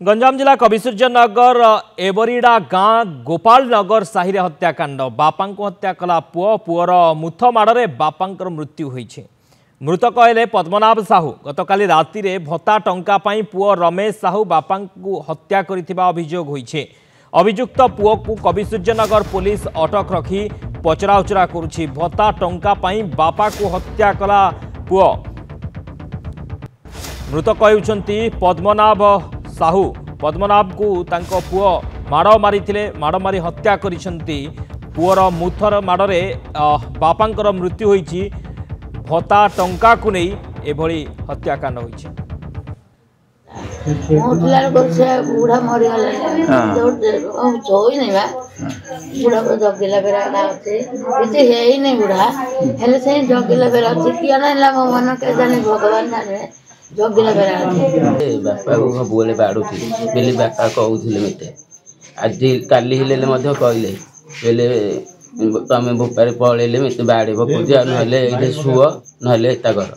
गंजाम जिला कविसूर्यनगर एवरीडा गाँ गोपाल नगर साहि हत्याकांड बापा को हत्या कला पुओ पुअर मुथ माड़े बापा मृत्यु होईছে। मृतक हेले पद्मनाभ साहू गतकाली राति रे भत्ता टंका पाई पुओ रमेश साहू बापा को हत्या करिथिबा अभियोग होईছে। अभियुक्त पुओ को कविसूर्यनगर पुलिस अटक रखी पचराउचरा करुछि। भत्ता टंका पाई बापा को हत्या कला पुओ। मृतक हेउछंती पद्मनाभ साहू। पद्मनाभ को तांको पुओ माड़ मारी हत्या करिसंती। पुओर मुथर माड़े बापांकर मृत्यु होईछि। भत्ता टंका को नहीं एभली हत्याकांड होईछि। बुढ़ा मरीगला जोई नहीं बा बुढ़ा को जगिला बेरा अच्छे है नहीं बुढ़ा हेले से जगिला बेरा अच्छे किया ना मो मन के जाने भगवान जाने जगिला बेरा बापा को बोले बाड़ुथी बेले बापा कहूले मत आज काली हेले कहले बेले तुम भोपाल पलैले मत बाड़े पकड़ ना शुआ ना कर